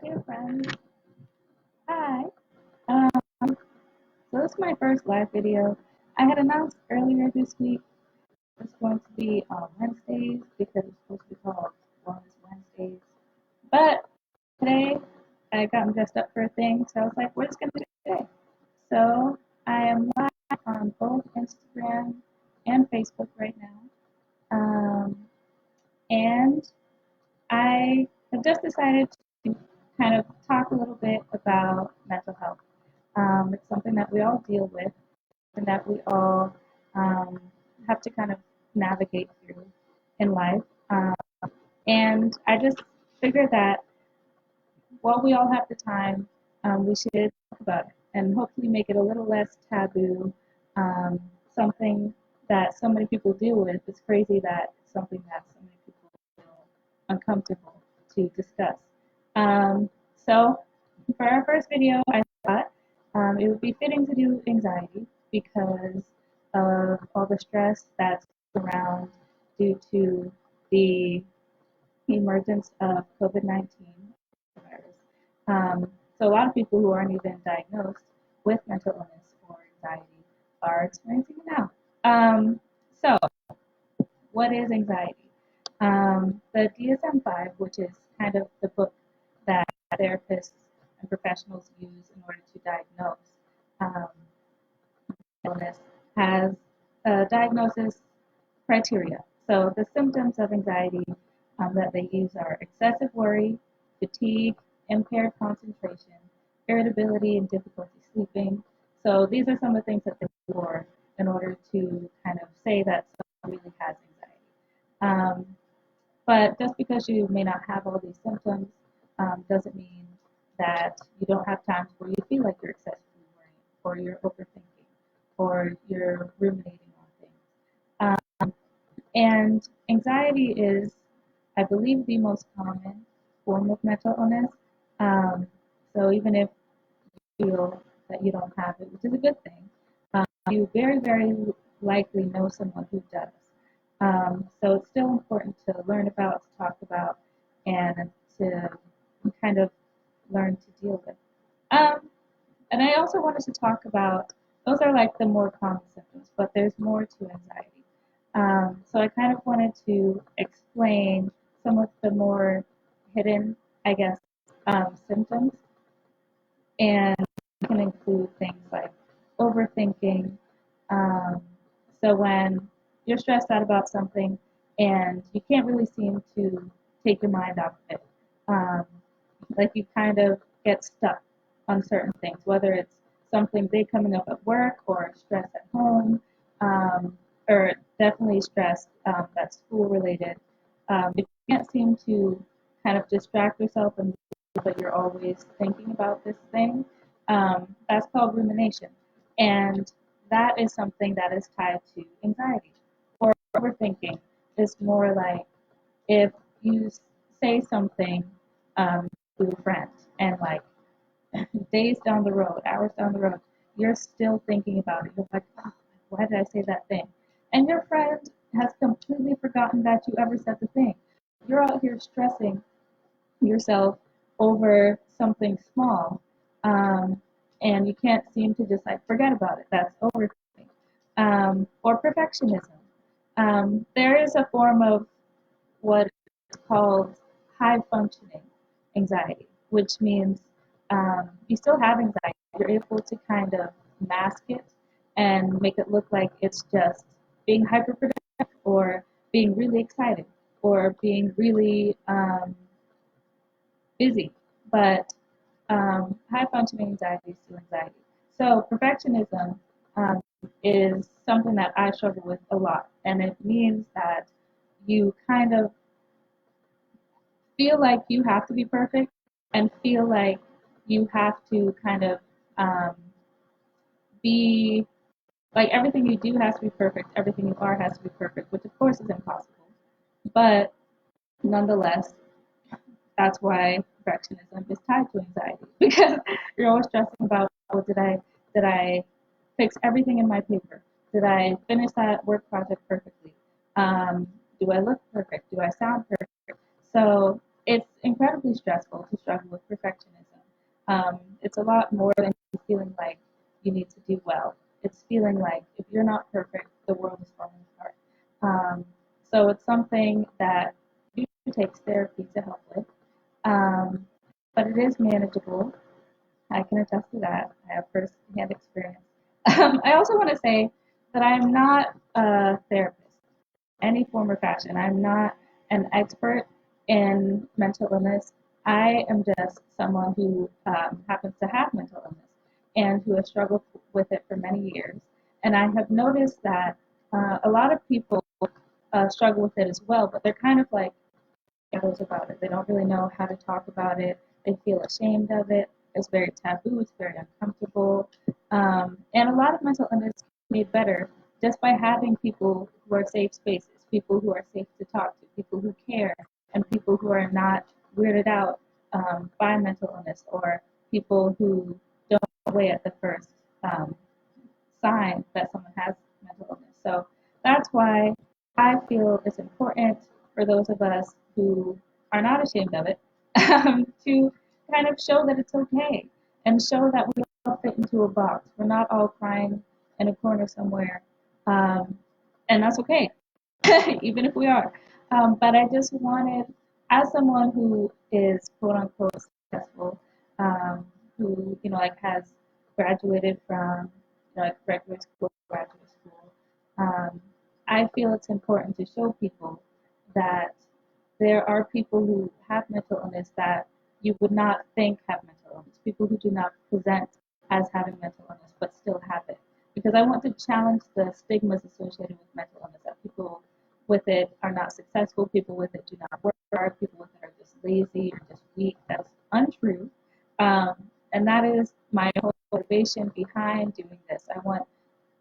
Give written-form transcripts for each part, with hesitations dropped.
dear friends. Hi. Um, so this is my first live video. I had announced earlier this week it's going to be on Wednesdays because it's supposed to be called Wellness Wednesdays. But today I got dressed up for a thing, so I was like, we're just going to do it today. So I am live on both Instagram and Facebook right now. And I have just decided to kind of talk a little bit about mental health. It's something that we all deal with and that we all um, have to kind of navigate through in life. And I just figured that while we all have the time, we should talk about it and hopefully make it a little less taboo. Um, Something that so many people deal with. It's crazy that it's something that so many people feel uncomfortable to discuss. So for our first video, I thought it would be fitting to do anxiety because of all the stress that's around due to the emergence of COVID-19 virus. So a lot of people who aren't even diagnosed with mental illness or anxiety are experiencing it now. So what is anxiety? The DSM-5, which is kind of the book that therapists and professionals use in order to diagnose um, illness, has a diagnosis criteria. So the symptoms of anxiety that they use are excessive worry, fatigue, impaired concentration, irritability, and difficulty sleeping. So these are some of the things that they look for in order to kind of say that someone really has anxiety. But just because you may not have all these symptoms doesn't mean that you don't have times where you feel like you're excessively worrying, or you're overthinking, or you're ruminating on things. And anxiety is, I believe, the most common form of mental illness. Um, so even if you feel that you don't have it, which is a good thing, you very, very likely know someone who does. So it's still important to learn about, to talk about, and to kind of learn to deal with. Um, and I also wanted to talk about, those are like the more common symptoms, but there's more to anxiety. So I kind of wanted to explain some of the more hidden, I guess, symptoms, and can include things like overthinking. Um, so when you're stressed out about something and you can't really seem to take your mind off of it, um, like you kind of get stuck on certain things, whether it's something big coming up at work or stress at home, um, or definitely stress that's school related. If you can't seem to kind of distract yourself and but you're always thinking about this thing, that's called rumination. And that is something that is tied to anxiety. Or overthinking is more like if you say something to a friend and like days down the road, hours down the road, you're still thinking about it. You're like, oh, why did I say that thing? And your friend has completely forgotten that you ever said the thing. You're out here stressing yourself over something small, um, and you can't seem to just like forget about it. That's overthinking. Or perfectionism. There is a form of what is called high functioning anxiety, which means you still have anxiety. You're able to kind of mask it and make it look like it's just being hyperproductive or being really excited or being really busy. But high functioning anxiety is still anxiety. So perfectionism um, is something that I struggle with a lot, and it means that you kind of feel like you have to be perfect and feel like you have to kind of um, be like everything you do has to be perfect, everything you are has to be perfect, which of course is impossible. But nonetheless, that's why perfectionism is tied to anxiety because you're always stressing about, oh, did I fix everything in my paper? Did I finish that work project perfectly? Do I look perfect? Do I sound perfect? So it's incredibly stressful to struggle with perfectionism. It's a lot more than feeling like you need to do well. It's feeling like if you're not perfect, the world is falling apart. So it's something that usually takes therapy to help with, um, but it is manageable. I can attest to that. I have first-hand experience. I also want to say that I'm not a therapist any form or fashion. I'm not an expert in mental illness. I am just someone who happens to have mental illness and who has struggled with it for many years. And I have noticed that a lot of people struggle with it as well, but they're kind of like shadows about it. They don't really know how to talk about it. They feel ashamed of it. It's very taboo. It's very uncomfortable. And a lot of mental illness is made better just by having people who are safe spaces, people who are safe to talk to, people who care, and people who are not weirded out by mental illness or people who don't go away at the first um, sign that someone has mental illness. So that's why I feel it's important for those of us who are not ashamed of it to kind of show that it's okay and show that we all fit into a box. We're not all crying in a corner somewhere, um, and that's okay, even if we are. But I just wanted, as someone who is quote unquote successful, um, who like has graduated from like regular school, graduate school, um, I feel it's important to show people that there are people who have mental illness that you would not think have mental illness, people who do not present as having mental illness but still have it. Because I want to challenge the stigmas associated with mental illness that people with it are not successful, people with it do not work hard, people with it are just lazy or just weak. That's untrue. Um, and that is my whole motivation behind doing this. I want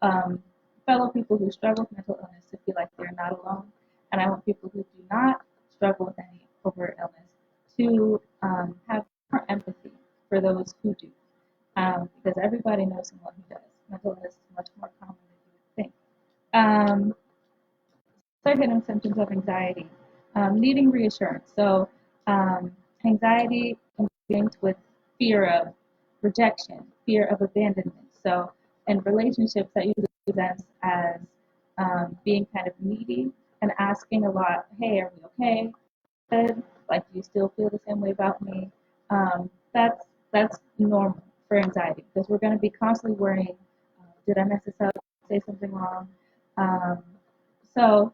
um, fellow people who struggle with mental illness to feel like they're not alone. And I want people who do not struggle with any overt illness to have more empathy for those who do. Because everybody knows someone who does. Mental illness is much more common than you would think. Um, Other hidden symptoms of anxiety, needing reassurance. So, anxiety can be linked with fear of rejection, fear of abandonment. So, in relationships, that usually presents as being kind of needy and asking a lot. Hey, are we okay? Good. Like, do you still feel the same way about me? That's normal for anxiety because we're going to be constantly worrying. Did I mess this up? Say something wrong? Um, so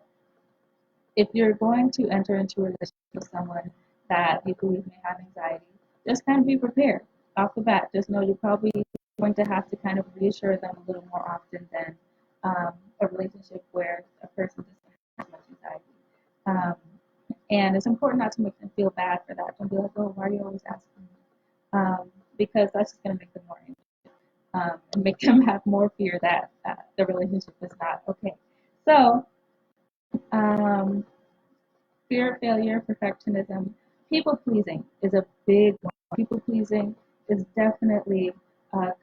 if you're going to enter into a relationship with someone that you believe may have anxiety, just kind of be prepared off the bat. Just know you're probably going to have to kind of reassure them a little more often than a relationship where a person doesn't have much anxiety. Um, and it's important not to make them feel bad for that. Don't be like, oh, why are you always asking me? Because that's just going to make them more anxious and make them have more fear that the relationship is not okay. So, um, fear of failure, perfectionism, people pleasing is a big one. People pleasing is definitely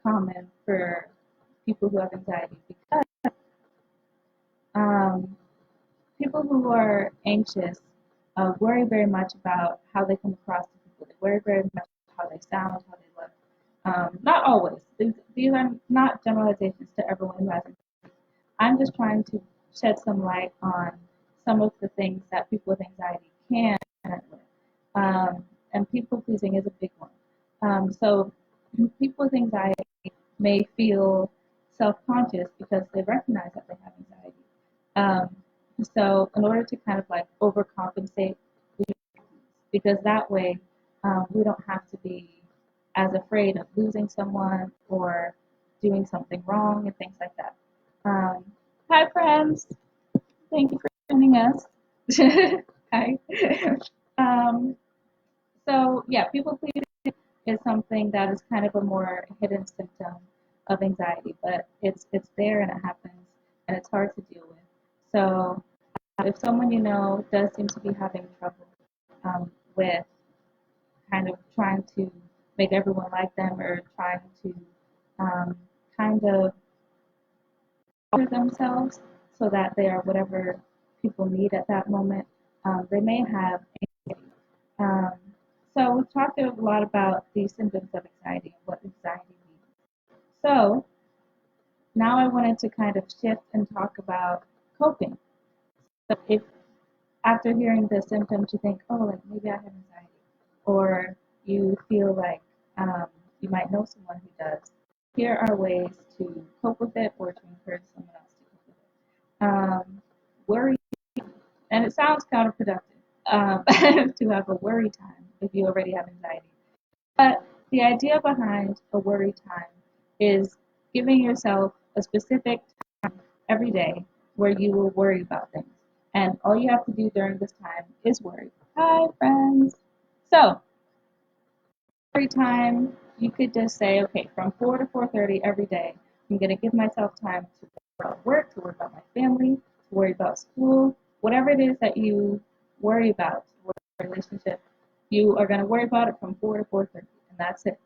common for people who have anxiety because um, people who are anxious worry very much about how they come across to people. They worry very much about how they sound, how they look. Not always. These are not generalizations to everyone who has anxiety. I'm just trying to shed some light on some of the things that people with anxiety can present with. And people pleasing is a big one. So people with anxiety may feel self-conscious because they recognize that they have anxiety. Um, so in order to kind of like overcompensate, because that way we don't have to be as afraid of losing someone or doing something wrong and things like that. Um, Hi, friends. Thank you for joining us. Hi. um, so, yeah, people pleasing is something that is kind of a more hidden symptom of anxiety, but it's there and it happens and it's hard to deal with. So, if someone you know does seem to be having trouble with kind of trying to make everyone like them or trying to um, kind of alter themselves so that they are whatever people need at that moment. They may have anxiety. Um, so we've talked a lot about the symptoms of anxiety and what anxiety means. So now I wanted to kind of shift and talk about coping. So if after hearing the symptoms you think, oh, like maybe I have anxiety, or you feel like you might know someone who does, here are ways to cope with it or to encourage someone else to cope with it. Worry, and it sounds counterproductive to have a worry time if you already have anxiety. But the idea behind a worry time is giving yourself a specific time every day where you will worry about things. And all you have to do during this time is worry. Hi, friends. So, worry time, you could just say, okay, from 4 to 4:30 every day, I'm going to give myself time to worry about work, to worry about my family, to worry about school, whatever it is that you worry about, relationship, you are going to worry about it from 4 to 4:30, and that's it.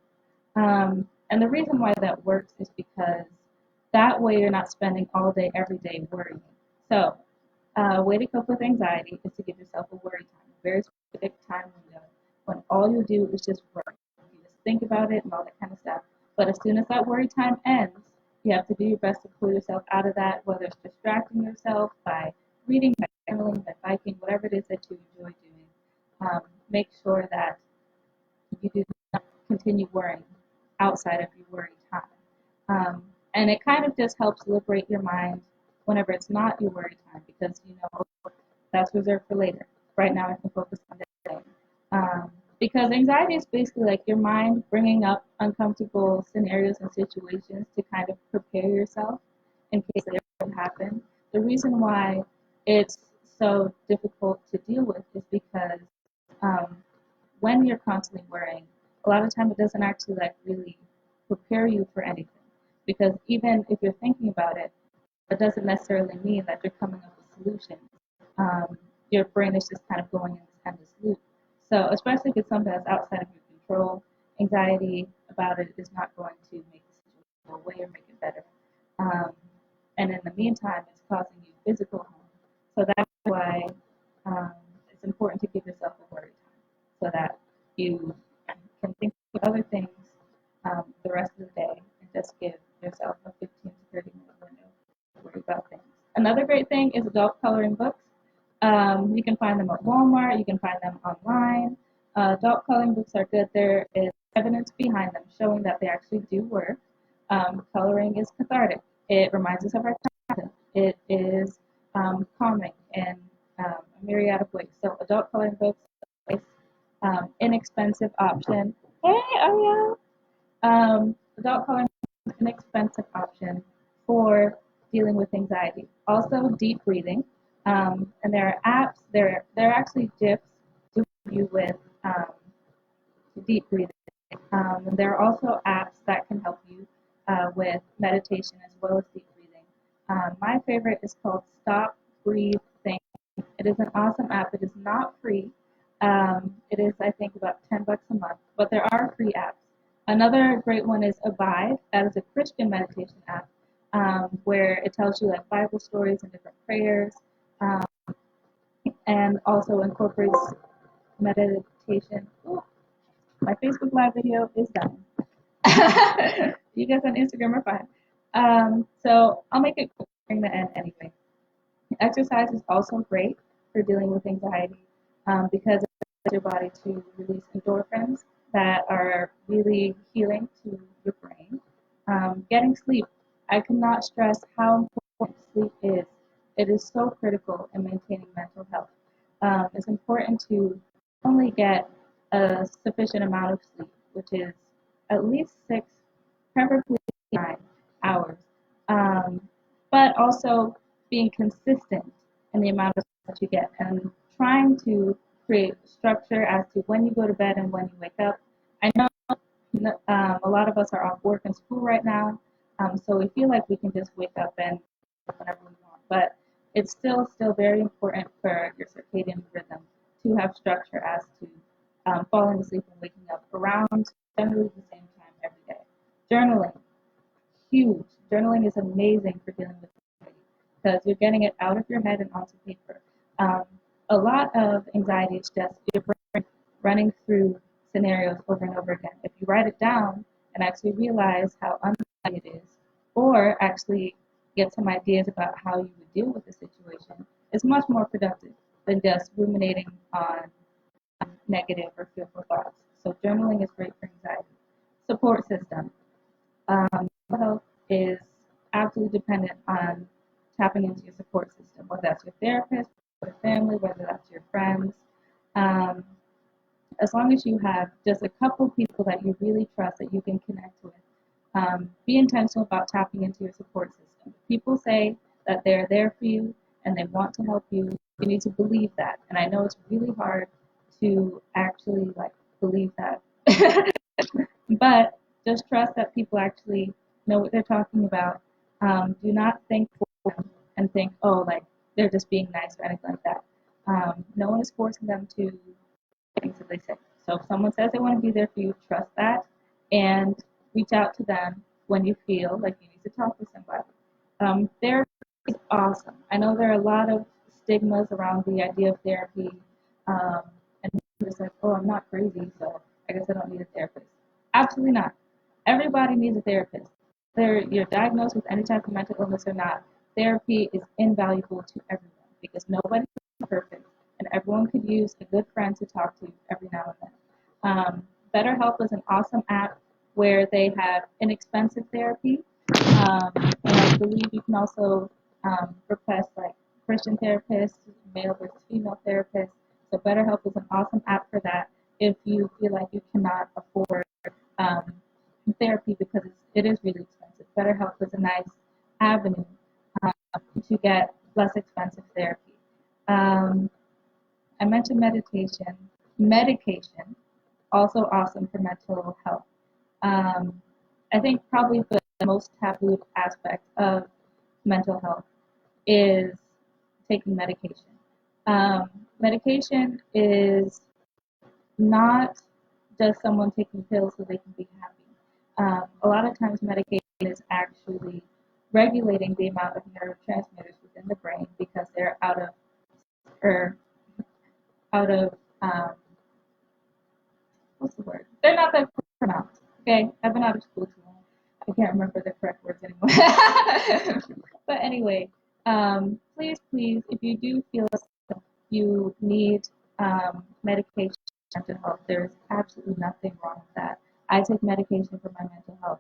And the reason why that works is because that way you're not spending all day, every day worrying. So, a way to cope with anxiety is to give yourself a worry time, a very specific time window when all you do is just worry. You just think about it and all that kind of stuff. But as soon as that worry time ends, you have to do your best to pull yourself out of that, whether it's distracting yourself by reading, by journaling, by biking, whatever it is that you enjoy doing. Make sure that you do not continue worrying outside of your worry time. And it kind of just helps liberate your mind whenever it's not your worry time because you know that's reserved for later. Right now, I can focus on this thing. Because anxiety is basically like your mind bringing up uncomfortable scenarios and situations to kind of prepare yourself in case they ever happen. The reason why it's so difficult to deal with is because um, when you're constantly worrying, a lot of time it doesn't actually like really prepare you for anything. Because even if you're thinking about it, it doesn't necessarily mean that you're coming up with solutions. Your brain is just kind of going in this endless loop. So especially if it's something that's outside of your control, anxiety about it is not going to make the situation go away or make it better. Um, and in the meantime, it's causing you physical harm. So that's why um, it's important to give yourself a worry time so that you can think of other things the rest of the day and just give yourself a 15 to 30-minute window to worry about things. Another great thing is adult coloring books. You can find them at Walmart. You can find them online. Adult coloring books are good. There is evidence behind them showing that they actually do work. Coloring is cathartic. It reminds us of our childhood. It is calming in a myriad of ways. So adult coloring books are a nice, inexpensive option. Hey, Ariel! Adult coloring is an inexpensive option for dealing with anxiety. Also, deep breathing. And there are apps, there are actually GIFs to help you with deep breathing. And there are also apps that can help you with meditation as well as deep breathing. My favorite is called Stop, Breathe, Think. It is an awesome app. It is not free. It is, I think, about $10 a month, but there are free apps. Another great one is Abide. That is a Christian meditation app where it tells you like Bible stories and different prayers, um, and also incorporates meditation. Ooh, my Facebook Live video is done. You guys on Instagram are fine. So I'll make it quick during the end anyway. Exercise is also great for dealing with anxiety because it allows your body to release endorphins that are really healing to your brain. Getting sleep. I cannot stress how important sleep is. It is so critical in maintaining mental health. It's important to only get a sufficient amount of sleep, which is at least 6, preferably 9 hours. Um, but also being consistent in the amount of sleep that you get and trying to create structure as to when you go to bed and when you wake up. I know a lot of us are off work and school right now, so we feel like we can just wake up and whenever we want. But it's still very important for your circadian rhythm to have structure as to falling asleep and waking up around generally the same time every day. Journaling, huge. Journaling is amazing for dealing with anxiety because you're getting it out of your head and onto paper. Um, a lot of anxiety is just your brain running through scenarios over and over again. If you write it down and actually realize how unlikely it is, or actually get some ideas about how you would deal with the situation, it's much more productive than just ruminating on negative or fearful thoughts. So journaling is great for anxiety. Support system. Mental health is absolutely dependent on tapping into your support system, whether that's your therapist, your family, whether that's your friends. Um, as long as you have just a couple people that you really trust that you can connect with, be intentional about tapping into your support system. People say that they're there for you and they want to help you. You need to believe that. And I know it's really hard to actually like believe that. But just trust that people actually know what they're talking about. Do not think for them and think, oh, like they're just being nice or anything like that. No one is forcing them to do things that they say. So if someone says they want to be there for you, trust that and reach out to them when you feel like you need to talk with somebody. Therapy is awesome. I know there are a lot of stigmas around the idea of therapy, um, and it's like, oh, I'm not crazy, so I guess I don't need a therapist. Absolutely not. Everybody needs a therapist. Whether you're diagnosed with any type of mental illness or not, therapy is invaluable to everyone because nobody is perfect, and everyone could use a good friend to talk to every now and then. BetterHelp is an awesome app where they have inexpensive therapy, and I believe you can also request like Christian therapists, male versus female therapists. So BetterHelp is an awesome app for that if you feel like you cannot afford um, therapy because it is really expensive. BetterHelp is a nice avenue um, to get less expensive therapy. Um, I mentioned meditation. Medication, also awesome for mental health. Um, I think probably the most taboo aspect of mental health is taking medication. Medication is not just someone taking pills so they can be happy. A lot of times, medication is actually regulating the amount of neurotransmitters within the brain because they're or out of what's the word? They're not that pronounced. Okay, I've been out of school too long. I can't remember the correct words anymore. But anyway, please, please, if you do feel you need medication for mental health, there's absolutely nothing wrong with that. I take medication for my mental health.